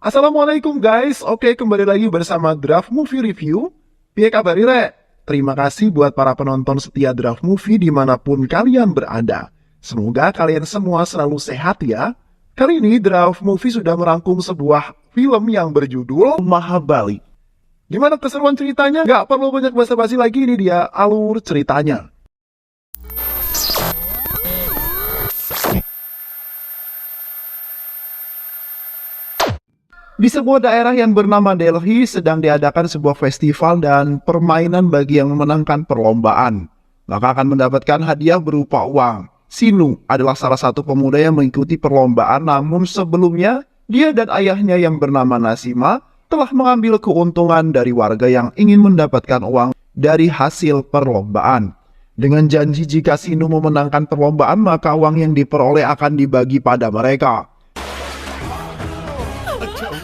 Assalamualaikum guys, oke kembali lagi bersama Draft Movie Review. Piye kabar Re? Terima kasih buat para penonton setia Draft Movie dimanapun kalian berada. Semoga kalian semua selalu sehat ya. Kali ini Draft Movie sudah merangkum sebuah film yang berjudul Mahabali. Gimana keseruan ceritanya? Gak perlu banyak basa-basi lagi, ini dia alur ceritanya. Di sebuah daerah yang bernama Delhi sedang diadakan sebuah festival dan permainan bagi yang memenangkan perlombaan. Maka akan mendapatkan hadiah berupa uang. Sinu adalah salah satu pemuda yang mengikuti perlombaan, namun sebelumnya dia dan ayahnya yang bernama Nasima telah mengambil keuntungan dari warga yang ingin mendapatkan uang dari hasil perlombaan. Dengan janji jika Sinu memenangkan perlombaan, maka uang yang diperoleh akan dibagi pada mereka.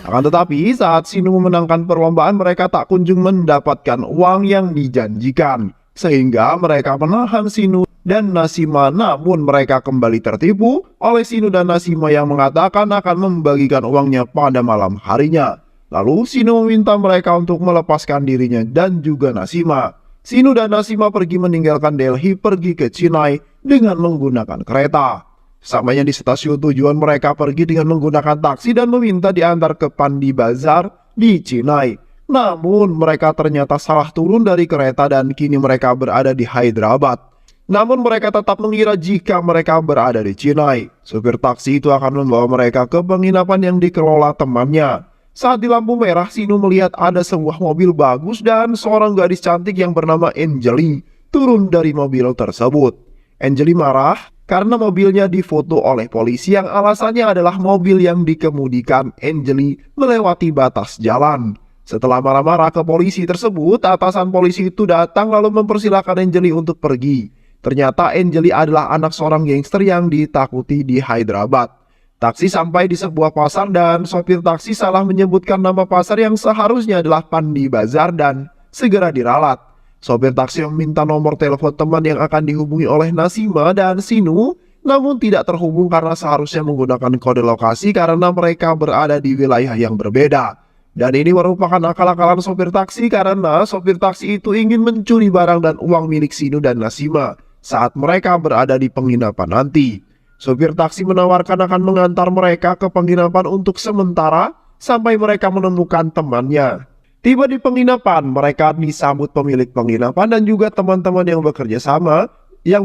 Akan tetapi saat Sinu memenangkan perlombaan, mereka tak kunjung mendapatkan uang yang dijanjikan. Sehingga mereka menahan Sinu dan Nasima, namun mereka kembali tertipu oleh Sinu dan Nasima yang mengatakan akan membagikan uangnya pada malam harinya. Lalu Sinu meminta mereka untuk melepaskan dirinya dan juga Nasima. Sinu dan Nasima pergi meninggalkan Delhi, pergi ke Chennai dengan menggunakan kereta. Sesampainya di stasiun tujuan, mereka pergi dengan menggunakan taksi dan meminta diantar ke Pandi Bazar di Chennai. Namun mereka ternyata salah turun dari kereta dan kini mereka berada di Hyderabad. Namun mereka tetap mengira jika mereka berada di Chennai. Supir taksi itu akan membawa mereka ke penginapan yang dikelola temannya. Saat di lampu merah, Sinu melihat ada sebuah mobil bagus dan seorang gadis cantik yang bernama Anjali turun dari mobil tersebut. Anjali marah karena mobilnya difoto oleh polisi yang alasannya adalah mobil yang dikemudikan Anjali melewati batas jalan. Setelah marah-marah ke polisi tersebut, atasan polisi itu datang lalu mempersilahkan Anjali untuk pergi. Ternyata Anjali adalah anak seorang gangster yang ditakuti di Hyderabad. Taksi sampai di sebuah pasar dan sopir taksi salah menyebutkan nama pasar yang seharusnya adalah Pandi Bazar dan segera diralat. Sopir taksi meminta nomor telepon teman yang akan dihubungi oleh Nasima dan Sinu, namun tidak terhubung karena seharusnya menggunakan kode lokasi karena mereka berada di wilayah yang berbeda. Dan ini merupakan akal-akalan sopir taksi karena sopir taksi itu ingin mencuri barang dan uang milik Sinu dan Nasima saat mereka berada di penginapan nanti. Sopir taksi menawarkan akan mengantar mereka ke penginapan untuk sementara sampai mereka menemukan temannya. Tiba di penginapan, mereka disambut pemilik penginapan dan juga teman-teman yang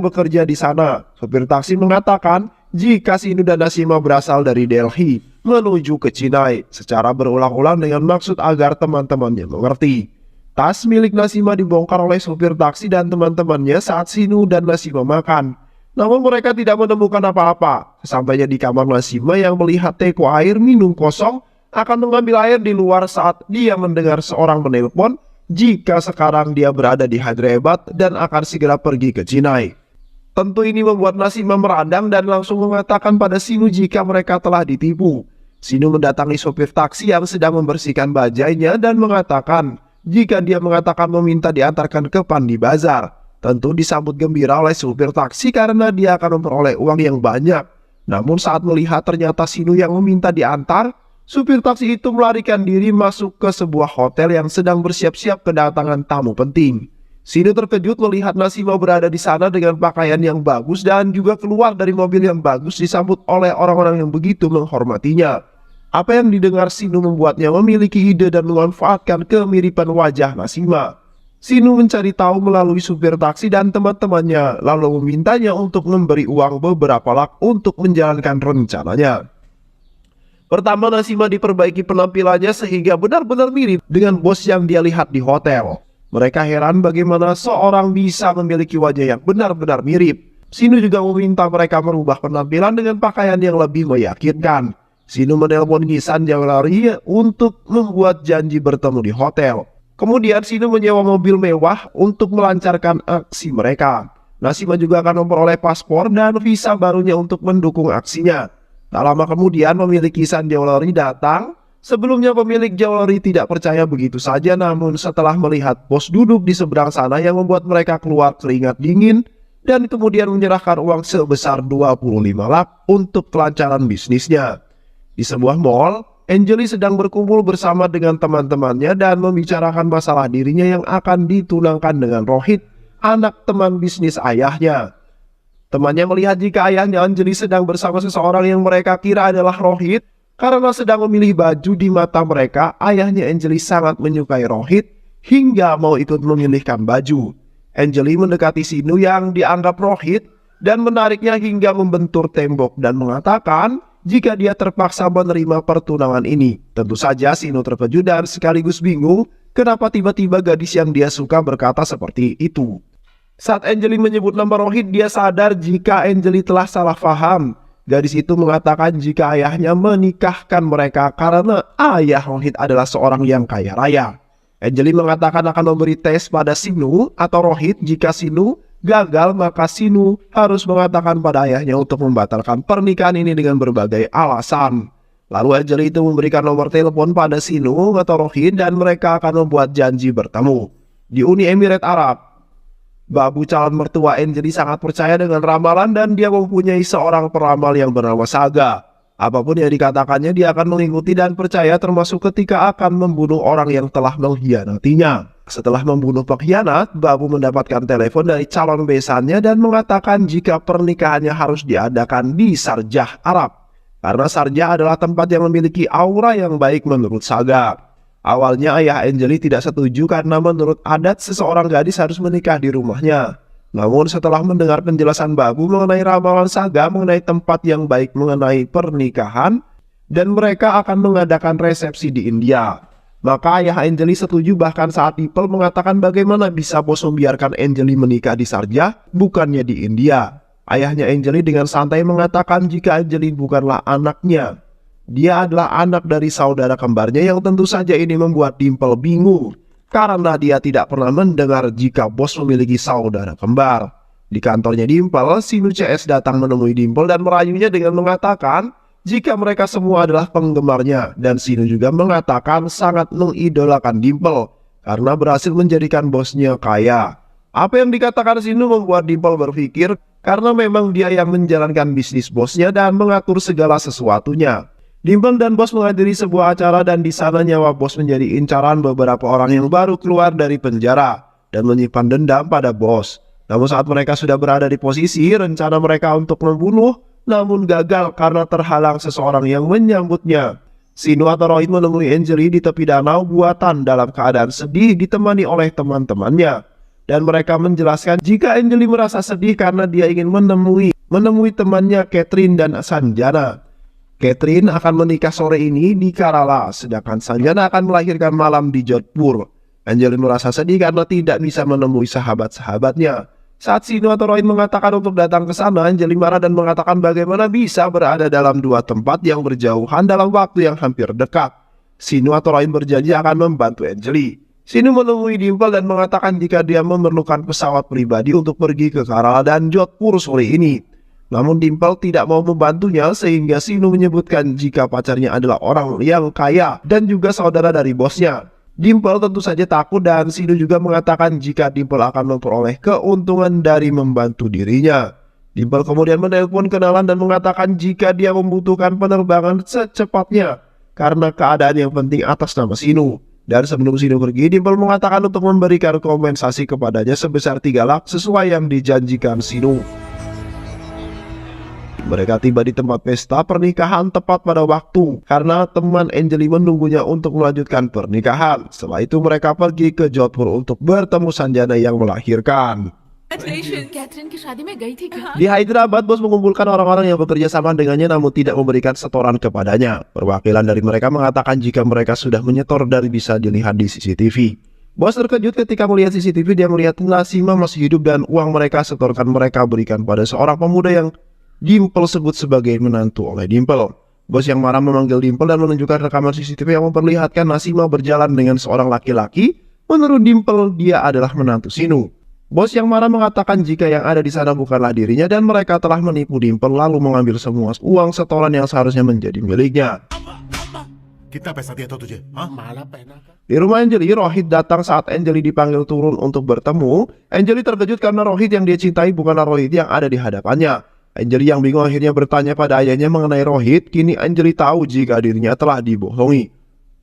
bekerja di sana. Sopir taksi mengatakan jika Sinu dan Nasima berasal dari Delhi menuju ke Chennai secara berulang-ulang dengan maksud agar teman-temannya mengerti. Tas milik Nasima dibongkar oleh sopir taksi dan teman-temannya saat Sinu dan Nasima makan. Namun mereka tidak menemukan apa-apa. Sesampainya di kamar, Nasima yang melihat teko air minum kosong akan mengambil air di luar saat dia mendengar seorang menelpon jika sekarang dia berada di Hyderabad dan akan segera pergi ke Chennai. Tentu ini membuat Nasima meradang dan langsung mengatakan pada Sinu jika mereka telah ditipu. Sinu mendatangi sopir taksi yang sedang membersihkan bajainya dan mengatakan jika dia mengatakan meminta diantarkan ke Pandi Bazar. Tentu disambut gembira oleh sopir taksi karena dia akan memperoleh uang yang banyak. Namun saat melihat ternyata Sinu yang meminta diantar, supir taksi itu melarikan diri masuk ke sebuah hotel yang sedang bersiap-siap kedatangan tamu penting. Sinu terkejut melihat Nasima berada di sana dengan pakaian yang bagus dan juga keluar dari mobil yang bagus disambut oleh orang-orang yang begitu menghormatinya. Apa yang didengar Sinu membuatnya memiliki ide dan memanfaatkan kemiripan wajah Nasima. Sinu mencari tahu melalui supir taksi dan teman-temannya, lalu memintanya untuk memberi uang beberapa lak untuk menjalankan rencananya. Pertama, Nasima diperbaiki penampilannya sehingga benar-benar mirip dengan bos yang dia lihat di hotel. Mereka heran bagaimana seorang bisa memiliki wajah yang benar-benar mirip. Sinu juga meminta mereka merubah penampilan dengan pakaian yang lebih meyakinkan. Sinu menelpon Gisan Jawlari untuk membuat janji bertemu di hotel. Kemudian Sinu menyewa mobil mewah untuk melancarkan aksi mereka. Nasima juga akan memperoleh paspor dan visa barunya untuk mendukung aksinya. Tak lama kemudian pemilik Gisan Jawlari datang. Sebelumnya pemilik Jawlari tidak percaya begitu saja, namun setelah melihat bos duduk di seberang sana yang membuat mereka keluar keringat dingin dan kemudian menyerahkan uang sebesar 25 lak untuk kelancaran bisnisnya. Di sebuah mall, Anjali sedang berkumpul bersama dengan teman-temannya dan membicarakan masalah dirinya yang akan ditunangkan dengan Rohit, anak teman bisnis ayahnya. Temannya melihat jika ayahnya Anjali sedang bersama seseorang yang mereka kira adalah Rohit. Karena sedang memilih baju di mata mereka, ayahnya Anjali sangat menyukai Rohit hingga mau ikut memilihkan baju. Anjali mendekati Sinu yang dianggap Rohit dan menariknya hingga membentur tembok dan mengatakan jika dia terpaksa menerima pertunangan ini. Tentu saja Sinu terkejut dan sekaligus bingung kenapa tiba-tiba gadis yang dia suka berkata seperti itu. Saat Anjali menyebut nama Rohit, dia sadar jika Anjali telah salah paham. Gadis itu mengatakan jika ayahnya menikahkan mereka karena ayah Rohit adalah seorang yang kaya raya. Anjali mengatakan akan memberi tes pada Sinu atau Rohit. Jika Sinu gagal, maka Sinu harus mengatakan pada ayahnya untuk membatalkan pernikahan ini dengan berbagai alasan. Lalu Anjali itu memberikan nomor telepon pada Sinu atau Rohit dan mereka akan membuat janji bertemu di Uni Emirat Arab. Babu calon mertua Anjali sangat percaya dengan ramalan dan dia mempunyai seorang peramal yang bernama Saga. Apapun yang dikatakannya dia akan mengikuti dan percaya, termasuk ketika akan membunuh orang yang telah mengkhianatinya. Setelah membunuh pengkhianat, Babu mendapatkan telepon dari calon besannya dan mengatakan jika pernikahannya harus diadakan di Sharjah, Arab. Karena Sharjah adalah tempat yang memiliki aura yang baik menurut Saga. Awalnya ayah Anjali tidak setuju karena menurut adat seseorang gadis harus menikah di rumahnya. Namun setelah mendengar penjelasan Babu mengenai ramalan Saga mengenai tempat yang baik mengenai pernikahan dan mereka akan mengadakan resepsi di India, maka ayah Anjali setuju. Bahkan saat Dimple mengatakan bagaimana bisa bos membiarkan Anjali menikah di Sharjah bukannya di India. Ayahnya Anjali dengan santai mengatakan jika Anjali bukanlah anaknya. Dia adalah anak dari saudara kembarnya yang tentu saja ini membuat Dimple bingung. Karena dia tidak pernah mendengar jika bos memiliki saudara kembar. Di kantornya Dimple, Sinu CS datang menemui Dimple dan merayunya dengan mengatakan jika mereka semua adalah penggemarnya. Dan Sinu juga mengatakan sangat mengidolakan Dimple karena berhasil menjadikan bosnya kaya. Apa yang dikatakan Sinu membuat Dimple berpikir karena memang dia yang menjalankan bisnis bosnya dan mengatur segala sesuatunya. Dimple dan bos menghadiri sebuah acara dan di sana nyawa bos menjadi incaran beberapa orang yang baru keluar dari penjara dan menyimpan dendam pada bos. Namun saat mereka sudah berada di posisi rencana mereka untuk membunuh, namun gagal karena terhalang seseorang yang menyambutnya. Sinu atau Rohit menemui Anjali di tepi danau buatan dalam keadaan sedih ditemani oleh teman-temannya. Dan mereka menjelaskan jika Anjali merasa sedih karena dia ingin menemui temannya Catherine dan Sanjana. Catherine akan menikah sore ini di Kerala, sedangkan Sanjana akan melahirkan malam di Jodhpur. Anjali merasa sedih karena tidak bisa menemui sahabat-sahabatnya. Saat Sinu atau Rohit mengatakan untuk datang ke sana, Anjali marah dan mengatakan bagaimana bisa berada dalam dua tempat yang berjauhan dalam waktu yang hampir dekat. Sinu atau Rohit berjanji akan membantu Anjali. Sinu menemui Dimple dan mengatakan jika dia memerlukan pesawat pribadi untuk pergi ke Kerala dan Jodhpur sore ini. Namun Dimple tidak mau membantunya sehingga Sinu menyebutkan jika pacarnya adalah orang yang kaya dan juga saudara dari bosnya. Dimple tentu saja takut dan Sinu juga mengatakan jika Dimple akan memperoleh keuntungan dari membantu dirinya. Dimple kemudian menelpon kenalan dan mengatakan jika dia membutuhkan penerbangan secepatnya karena keadaan yang penting atas nama Sinu. Dan sebelum Sinu pergi, Dimple mengatakan untuk memberikan kompensasi kepadanya sebesar 3 lak sesuai yang dijanjikan Sinu. Mereka tiba di tempat pesta pernikahan tepat pada waktu karena teman Anjali menunggunya untuk melanjutkan pernikahan. Setelah itu mereka pergi ke Jodhpur untuk bertemu Sanjana yang melahirkan. Di Hyderabad, bos mengumpulkan orang-orang yang bekerja sama dengannya namun tidak memberikan setoran kepadanya. Perwakilan dari mereka mengatakan jika mereka sudah menyetor dan bisa dilihat di CCTV. Bos terkejut ketika melihat CCTV. Dia melihat Nasima masih hidup dan uang mereka setorkan mereka berikan pada seorang pemuda yang Dimple sebut sebagai menantu oleh Dimple. Bos yang marah memanggil Dimple dan menunjukkan rekaman CCTV yang memperlihatkan Nasima berjalan dengan seorang laki-laki. Menurut Dimple, dia adalah menantu Sinu. Bos yang marah mengatakan jika yang ada di sana bukanlah dirinya dan mereka telah menipu Dimple lalu mengambil semua uang setoran yang seharusnya menjadi miliknya. Di rumah Anjali, Rohit datang saat Anjali dipanggil turun untuk bertemu. Anjali terkejut karena Rohit yang dia cintai bukanlah Rohit yang ada di hadapannya. Anjali yang bingung akhirnya bertanya pada ayahnya mengenai Rohit. Kini Anjali tahu jika dirinya telah dibohongi.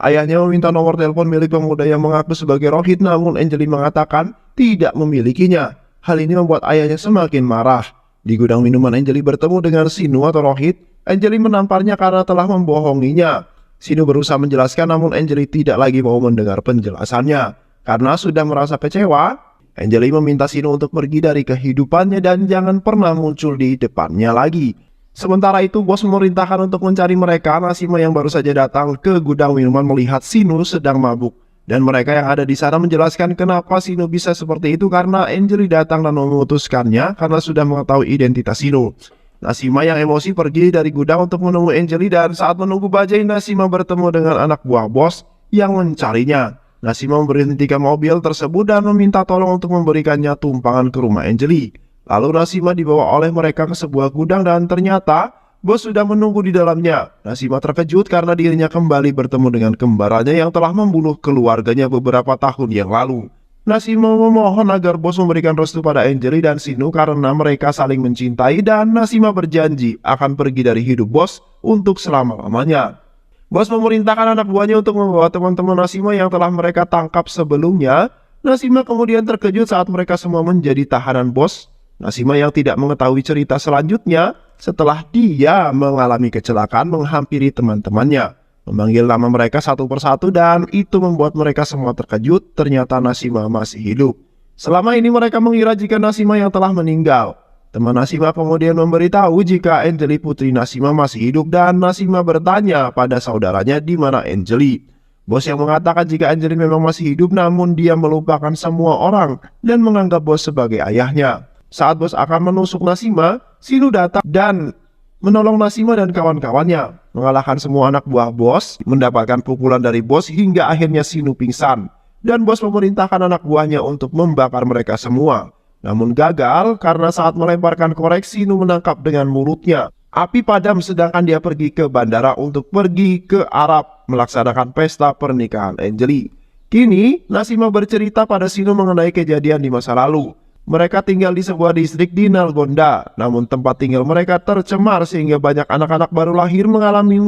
Ayahnya meminta nomor telepon milik pemuda yang mengaku sebagai Rohit, namun Anjali mengatakan tidak memilikinya. Hal ini membuat ayahnya semakin marah. Di gudang minuman, Anjali bertemu dengan Sinu atau Rohit. Anjali menamparnya karena telah membohonginya. Sinu berusaha menjelaskan, namun Anjali tidak lagi mau mendengar penjelasannya. Karena sudah merasa kecewa, Anjali meminta Sinu untuk pergi dari kehidupannya dan jangan pernah muncul di depannya lagi. Sementara itu, bos memerintahkan untuk mencari mereka. Nasima yang baru saja datang ke gudang minuman melihat Sinu sedang mabuk. Dan mereka yang ada di sana menjelaskan kenapa Sinu bisa seperti itu karena Anjali datang dan memutuskannya karena sudah mengetahui identitas Sinu. Nasima yang emosi pergi dari gudang untuk menemui Anjali, dan saat menunggu bajai, Nasima bertemu dengan anak buah bos yang mencarinya. Nasima memberhentikan mobil tersebut dan meminta tolong untuk memberikannya tumpangan ke rumah Anjali. Lalu Nasima dibawa oleh mereka ke sebuah gudang dan ternyata bos sudah menunggu di dalamnya. Nasima terkejut karena dirinya kembali bertemu dengan kembarannya yang telah membunuh keluarganya beberapa tahun yang lalu. Nasima memohon agar bos memberikan restu pada Anjali dan Sinu karena mereka saling mencintai, dan Nasima berjanji akan pergi dari hidup bos untuk selama-lamanya. Bos memerintahkan anak buahnya untuk membawa teman-teman Nasima yang telah mereka tangkap sebelumnya. Nasima kemudian terkejut saat mereka semua menjadi tahanan bos. Nasima yang tidak mengetahui cerita selanjutnya setelah dia mengalami kecelakaan menghampiri teman-temannya, memanggil nama mereka satu persatu, dan itu membuat mereka semua terkejut. Ternyata Nasima masih hidup. Selama ini mereka mengira jika Nasima yang telah meninggal. Teman Nasima kemudian memberitahu jika Anjali putri Nasima masih hidup, dan Nasima bertanya pada saudaranya di mana Anjali. Bos yang mengatakan jika Anjali memang masih hidup, namun dia melupakan semua orang dan menganggap bos sebagai ayahnya. Saat bos akan menusuk Nasima, Sinu datang dan menolong Nasima dan kawan-kawannya, mengalahkan semua anak buah bos, mendapatkan pukulan dari bos hingga akhirnya Sinu pingsan. Dan bos memerintahkan anak buahnya untuk membakar mereka semua. Namun gagal karena saat melemparkan korek, Sinu menangkap dengan mulutnya. Api padam sedangkan dia pergi ke bandara untuk pergi ke Arab melaksanakan pesta pernikahan Anjali. Kini Nasima bercerita pada Sinu mengenai kejadian di masa lalu. Mereka tinggal di sebuah distrik di Nalgonda, namun tempat tinggal mereka tercemar sehingga banyak anak-anak baru lahir mengalami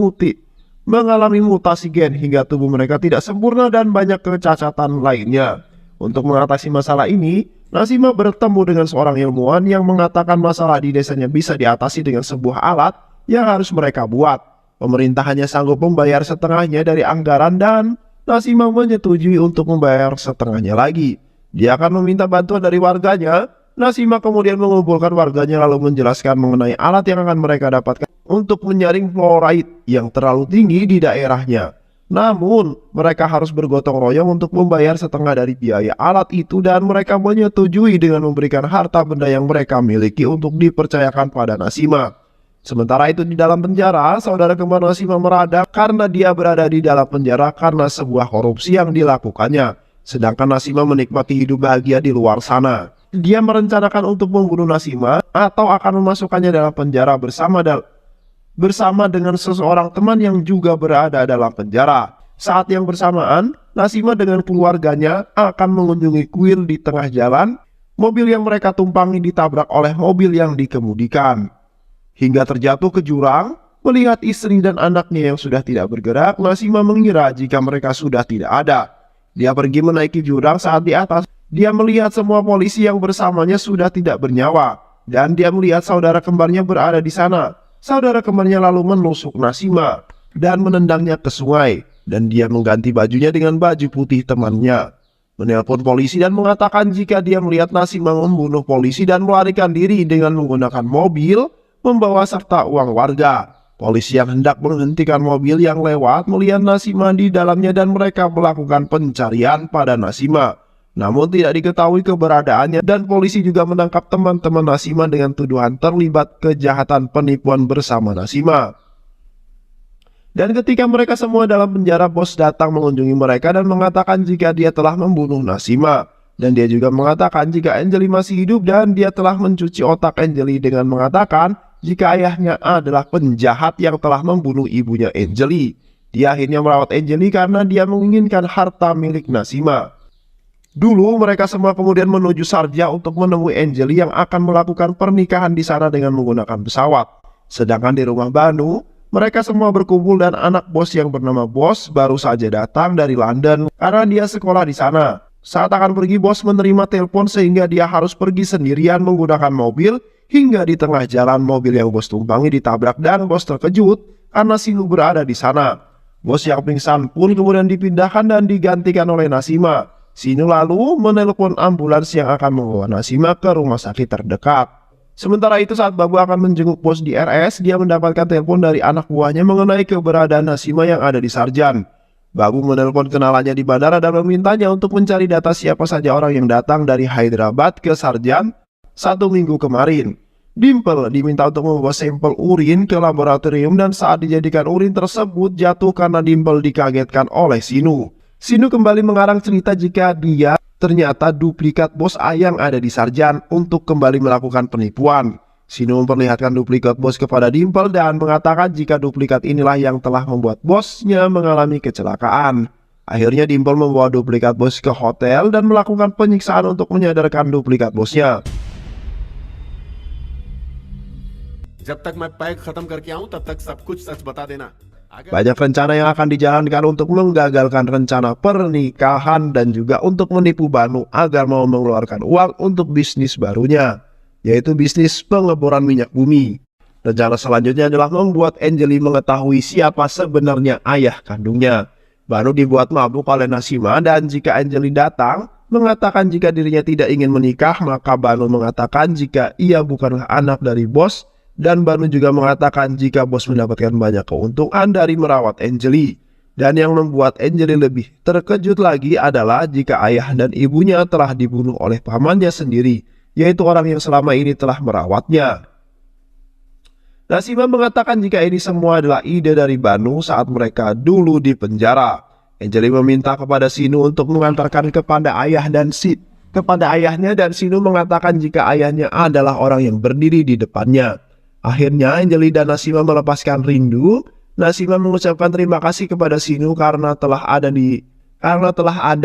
mutasi gen hingga tubuh mereka tidak sempurna dan banyak kecacatan lainnya. Untuk mengatasi masalah ini, Nasima bertemu dengan seorang ilmuwan yang mengatakan masalah di desanya bisa diatasi dengan sebuah alat yang harus mereka buat. Pemerintah hanya sanggup membayar setengahnya dari anggaran dan Nasima menyetujui untuk membayar setengahnya lagi. Dia akan meminta bantuan dari warganya. Nasima kemudian mengumpulkan warganya lalu menjelaskan mengenai alat yang akan mereka dapatkan untuk menyaring fluoride yang terlalu tinggi di daerahnya. Namun, mereka harus bergotong royong untuk membayar setengah dari biaya alat itu, dan mereka menyetujui dengan memberikan harta benda yang mereka miliki untuk dipercayakan pada Nasima. Sementara itu di dalam penjara, saudara kembar Nasima meradang karena dia berada di dalam penjara karena sebuah korupsi yang dilakukannya. Sedangkan Nasima menikmati hidup bahagia di luar sana. Dia merencanakan untuk membunuh Nasima atau akan memasukkannya dalam penjara bersama dengan seseorang teman yang juga berada dalam penjara. Saat yang bersamaan, Nasima dengan keluarganya akan mengunjungi kuil di tengah jalan. Mobil yang mereka tumpangi ditabrak oleh mobil yang dikemudikan hingga terjatuh ke jurang. Melihat istri dan anaknya yang sudah tidak bergerak, Nasima mengira jika mereka sudah tidak ada. Dia pergi menaiki jurang. Saat di atas, dia melihat semua polisi yang bersamanya sudah tidak bernyawa, dan dia melihat saudara kembarnya berada di sana. Saudara kembarnya lalu menusuk Nasima dan menendangnya ke sungai, dan dia mengganti bajunya dengan baju putih temannya, menelpon polisi dan mengatakan jika dia melihat Nasima membunuh polisi dan melarikan diri dengan menggunakan mobil membawa serta uang warga. Polisi yang hendak menghentikan mobil yang lewat melihat Nasima di dalamnya dan mereka melakukan pencarian pada Nasima. Namun tidak diketahui keberadaannya, dan polisi juga menangkap teman-teman Nasima dengan tuduhan terlibat kejahatan penipuan bersama Nasima. Dan ketika mereka semua dalam penjara, bos datang mengunjungi mereka dan mengatakan jika dia telah membunuh Nasima. Dan dia juga mengatakan jika Anjali masih hidup dan dia telah mencuci otak Anjali dengan mengatakan jika ayahnya adalah penjahat yang telah membunuh ibunya Anjali. Dia akhirnya merawat Anjali karena dia menginginkan harta milik Nasima. Dulu mereka semua kemudian menuju Sharjah untuk menemui Anjali yang akan melakukan pernikahan di sana dengan menggunakan pesawat. Sedangkan di rumah Banu, mereka semua berkumpul dan anak bos yang bernama Bos baru saja datang dari London karena dia sekolah di sana. Saat akan pergi, Bos menerima telepon sehingga dia harus pergi sendirian menggunakan mobil. Hingga di tengah jalan mobil yang Bos tumpangi ditabrak dan Bos terkejut karena Sinu berada di sana. Bos yang pingsan pun kemudian dipindahkan dan digantikan oleh Nasima. Sinu lalu menelpon ambulans yang akan membawa Nasima ke rumah sakit terdekat. Sementara itu saat Babu akan menjenguk Bos di RS, dia mendapatkan telepon dari anak buahnya mengenai keberadaan Nasima yang ada di Sarjan. Babu menelpon kenalannya di bandara dan memintanya untuk mencari data siapa saja orang yang datang dari Hyderabad ke Sarjan 1 minggu kemarin. Dimple diminta untuk membawa sampel urin ke laboratorium dan saat dijadikan urin tersebut jatuh karena Dimple dikagetkan oleh Sinu. Sinu kembali mengarang cerita jika dia ternyata duplikat bos A yang ada di Sarjan untuk kembali melakukan penipuan. Sinu memperlihatkan duplikat bos kepada Dimple dan mengatakan jika duplikat inilah yang telah membuat bosnya mengalami kecelakaan. Akhirnya Dimple membawa duplikat bos ke hotel dan melakukan penyiksaan untuk menyadarkan duplikat bosnya. जब तक मैं पैक खत्म करके आऊं तब तक सब कुछ सच बता देना। Banyak rencana yang akan dijalankan untuk menggagalkan rencana pernikahan dan juga untuk menipu Banu agar mau mengeluarkan uang untuk bisnis barunya, yaitu bisnis pengeboran minyak bumi. Rencana selanjutnya adalah membuat Anjali mengetahui siapa sebenarnya ayah kandungnya. Banu dibuat mabuk oleh Nasima dan jika Anjali datang mengatakan jika dirinya tidak ingin menikah, maka Banu mengatakan jika ia bukanlah anak dari bos. Dan Banu juga mengatakan jika bos mendapatkan banyak keuntungan dari merawat Anjali. Dan yang membuat Anjali lebih terkejut lagi adalah jika ayah dan ibunya telah dibunuh oleh pamannya sendiri, yaitu orang yang selama ini telah merawatnya. Nasima mengatakan jika ini semua adalah ide dari Banu saat mereka dulu di penjara. Anjali meminta kepada Sinu untuk mengantarkan kepada ayahnya dan Sinu mengatakan jika ayahnya adalah orang yang berdiri di depannya. Akhirnya Anjali dan Nasima melepaskan rindu. Nasima mengucapkan terima kasih kepada Sinu karena telah ada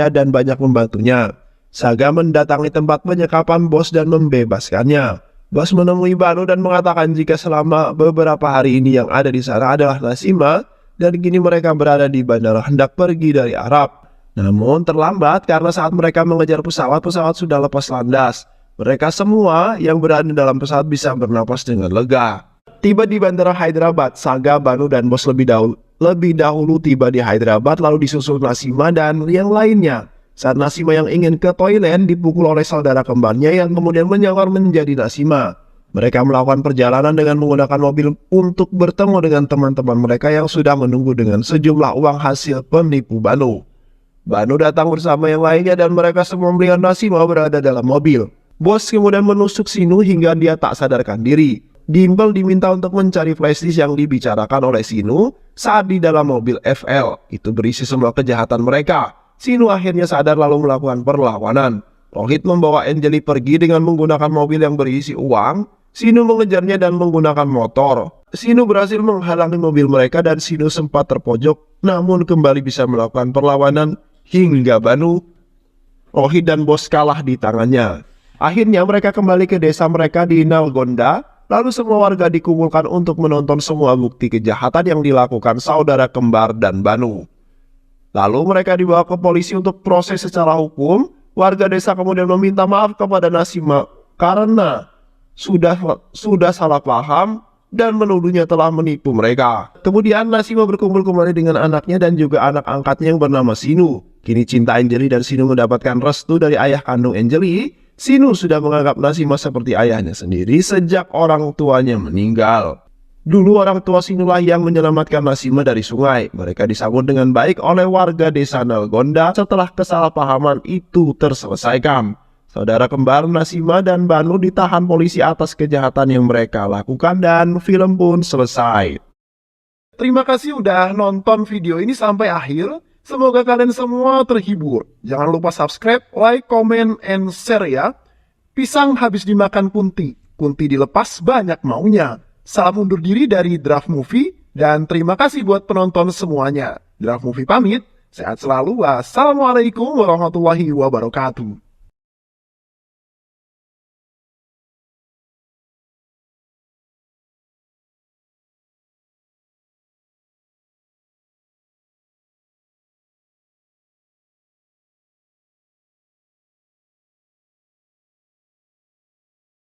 dan banyak membantunya. Saga mendatangi tempat penyekapan bos dan membebaskannya. Bos menemui Banu dan mengatakan jika selama beberapa hari ini yang ada di sana adalah Nasima dan kini mereka berada di bandara hendak pergi dari Arab. Namun terlambat karena saat mereka mengejar pesawat sudah lepas landas. Mereka semua yang berada dalam pesawat bisa bernapas dengan lega. Tiba di bandara Hyderabad, Saga, Banu, dan bos lebih dahulu tiba di Hyderabad lalu disusul Nasima dan yang lainnya. Saat Nasima yang ingin ke toilet dipukul oleh saudara kembarnya yang kemudian menyamar menjadi Nasima. Mereka melakukan perjalanan dengan menggunakan mobil untuk bertemu dengan teman-teman mereka yang sudah menunggu dengan sejumlah uang hasil penipu Banu. Banu datang bersama yang lainnya dan mereka semua melihat Nasima berada dalam mobil. Bos kemudian menusuk Sinu hingga dia tak sadarkan diri. Dimple diminta untuk mencari flashdisk yang dibicarakan oleh Sinu saat di dalam mobil FL. Itu berisi semua kejahatan mereka. Sinu akhirnya sadar lalu melakukan perlawanan. Rohit membawa Anjali pergi dengan menggunakan mobil yang berisi uang. Sinu mengejarnya dan menggunakan motor. Sinu berhasil menghalangi mobil mereka dan Sinu sempat terpojok namun kembali bisa melakukan perlawanan hingga Banu, Rohit dan bos kalah di tangannya. Akhirnya mereka kembali ke desa mereka di Nalgonda, lalu semua warga dikumpulkan untuk menonton semua bukti kejahatan yang dilakukan saudara kembar dan Banu. Lalu mereka dibawa ke polisi untuk proses secara hukum. Warga desa kemudian meminta maaf kepada Nasima karena sudah salah paham dan menuduhnya telah menipu mereka. Kemudian Nasima berkumpul kembali dengan anaknya dan juga anak angkatnya yang bernama Sinu. Kini cinta Anjali dan Sinu mendapatkan restu dari ayah kandung Anjali. Sinu sudah menganggap Nasima seperti ayahnya sendiri sejak orang tuanya meninggal. Dulu orang tua Sinu lah yang menyelamatkan Nasima dari sungai. Mereka disambut dengan baik oleh warga desa Nalgonda setelah kesalahpahaman itu terselesaikan. Saudara kembar Nasima dan Banu ditahan polisi atas kejahatan yang mereka lakukan dan film pun selesai. Terima kasih udah nonton video ini sampai akhir. Semoga kalian semua terhibur. Jangan lupa subscribe, like, comment, and share ya. Pisang habis dimakan kunti. Kunti dilepas banyak maunya. Salam undur diri dari Draft Movie. Dan terima kasih buat penonton semuanya. Draft Movie pamit. Sehat selalu. Wassalamualaikum warahmatullahi wabarakatuh.